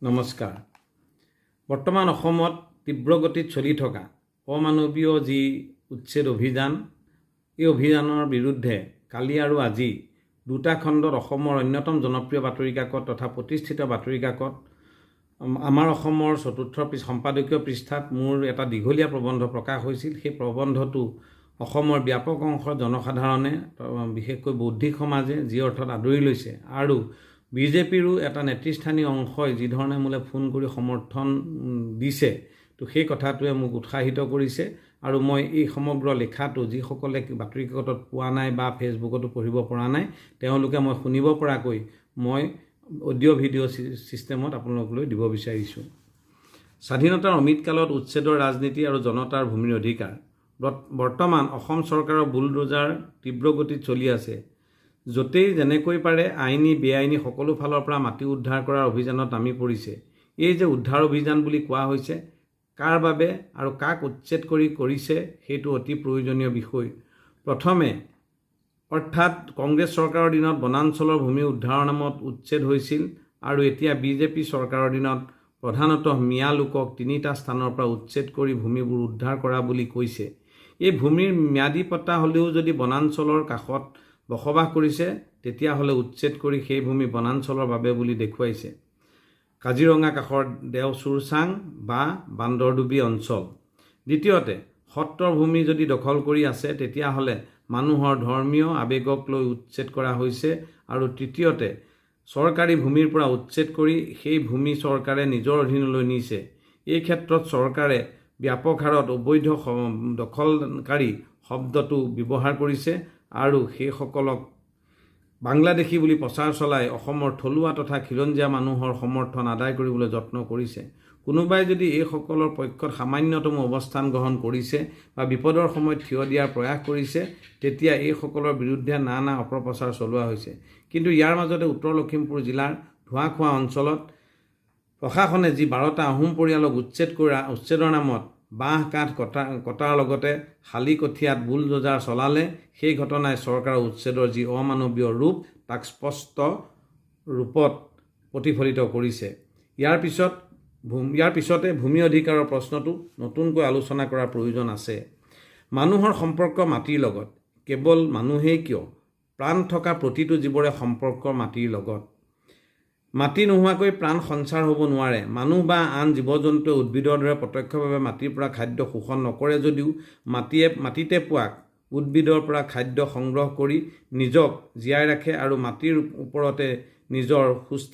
নমস্কাৰ। বৰ্তমান অসমত তীব্ৰগতিত চলি থকা অমানৱীয় যি উচ্ছেদ অভিযান, এই অভিযানৰ বিৰুদ্ধে কালি আৰু আজি দুটা খণ্ডত অসমৰ অন্যতম জনপ্ৰিয় বাতৰি কাকত তথা প্ৰতিষ্ঠিত বাতৰি কাকত আমাৰ অসমৰ চতুৰ্থ সম্পাদকীয় পৃষ্ঠাত মোৰ এটা দীঘলীয়া প্ৰবন্ধ প্ৰকাশ হৈছিল। সেই প্ৰবন্ধটো অসমৰ ব্যাপক অংশৰ জনসাধাৰণে, বিশেষকৈ বৌদ্ধিক সমাজে যি অৰ্থত আদৰি লৈছে আৰু বিজেপিৰো এটা নেতৃস্থানীয় অংশই যি ধৰণে মোলৈ ফোন কৰি সমৰ্থন দিছে, তো সেই কথাটোৱে মোক উৎসাহিত কৰিছে। আৰু মই এই সমগ্ৰ লেখাটো যিসকলে বাতৰি কাকতত পোৱা নাই বা ফেচবুকতো পঢ়িব পৰা নাই, তেওঁলোকে মই শুনিব পৰাকৈ মই অডিঅ' ভিডিঅ' ছিষ্টেমত আপোনালোকলৈ দিব বিচাৰিছোঁ। স্বাধীনতাৰ অমৃতকালত উচ্ছেদৰ ৰাজনীতি আৰু জনতাৰ ভূমিৰ অধিকাৰ। বৰ্তমান অসম চৰকাৰৰ বুলডোজাৰ তীব্ৰ গতিত চলি আছে। য'তেই যেনেকৈ পাৰে আইনী বেআইনী সকলো ফালৰ পৰা মাটি উদ্ধাৰ কৰাৰ অভিযানত নামি পৰিছে। এই যে উদ্ধাৰ অভিযান বুলি কোৱা হৈছে, কাৰ বাবে আৰু কাক উচ্ছেদ কৰিছে সেইটো অতি প্ৰয়োজনীয় বিষয়। প্ৰথমে অৰ্থাৎ কংগ্ৰেছ চৰকাৰৰ দিনত বনাঞ্চলৰ ভূমি উদ্ধাৰৰ নামত উচ্ছেদ হৈছিল আৰু এতিয়া বিজেপি চৰকাৰৰ দিনত প্ৰধানতঃ মিয়া লোকক 3টা স্থানৰ পৰা উচ্ছেদ কৰি ভূমিবোৰ উদ্ধাৰ কৰা বুলি কৈছে। এই ভূমিৰ ম্যাদী পট্টা হ'লেও যদি বনাঞ্চলৰ কাষত বসবাস কৰিছে, তেতিয়াহ'লে উচ্ছেদ কৰি সেই ভূমি বনাঞ্চলৰ বাবে বুলি দেখুৱাইছে। কাজিৰঙা কাষৰ দেওচুৰচাং বা বান্দৰডুবি অঞ্চল। দ্বিতীয়তে, সত্ৰৰ ভূমি যদি দখল কৰি আছে, তেতিয়াহ'লে মানুহৰ ধৰ্মীয় আৱেগক লৈ উচ্ছেদ কৰা হৈছে। আৰু তৃতীয়তে, চৰকাৰী ভূমিৰ পৰা উচ্ছেদ কৰি সেই ভূমি চৰকাৰে নিজৰ অধীনলৈ নিছে। এই ক্ষেত্ৰত চৰকাৰে ব্যাপক হাৰত অবৈধ দখলকাৰী শব্দটো ব্যৱহাৰ কৰিছে আৰু সেইসকলক বাংলাদেশী বুলি প্ৰচাৰ চলাই অসমৰ থলুৱা তথা খিলঞ্জীয়া মানুহৰ সমৰ্থন আদায় কৰিবলৈ যত্ন কৰিছে। কোনোবাই যদি এইসকলৰ পক্ষত সামান্যতম অৱস্থান গ্ৰহণ কৰিছে বা বিপদৰ সময়ত থিয় দিয়াৰ প্ৰয়াস কৰিছে, তেতিয়া এইসকলৰ বিৰুদ্ধে নানা অপপ্ৰচাৰ চলোৱা হৈছে। কিন্তু ইয়াৰ মাজতে উত্তৰ লখিমপুৰ জিলাৰ ধোঁৱাখোৱা অঞ্চলত প্ৰশাসনে যি 12টা আহোম পৰিয়ালক উচ্ছেদৰ নামত বাঁহ কাঠ কটাৰ লগতে শালি কঠীয়াত বুলডোজাৰ চলালে, সেই ঘটনাই চৰকাৰৰ উচ্ছেদৰ যি অমানৱীয় ৰূপ তাক স্পষ্ট ৰূপত প্ৰতিফলিত কৰিছে। ইয়াৰ পিছতে ভূমি অধিকাৰৰ প্ৰশ্নটো নতুনকৈ আলোচনা কৰাৰ প্ৰয়োজন আছে। মানুহৰ সম্পৰ্ক মাটিৰ লগত। কেৱল মানুহেই কিয়, প্ৰাণ থকা প্ৰতিটো জীৱৰে সম্পৰ্ক মাটিৰ লগত। মাটি নোহোৱাকৈ প্ৰাণ সঞ্চাৰ হ'ব নোৱাৰে। মানুহ বা আন জীৱ জন্তুৱে উদ্ভিদৰ দৰে প্ৰত্যক্ষভাৱে মাটিৰ পৰা খাদ্য শোষণ নকৰে যদিও মাটিতে পোৱা উদ্ভিদৰ পৰা খাদ্য সংগ্ৰহ কৰি নিজক জীয়াই ৰাখে আৰু মাটিৰ ওপৰতে নিজৰ সুস্থিৰ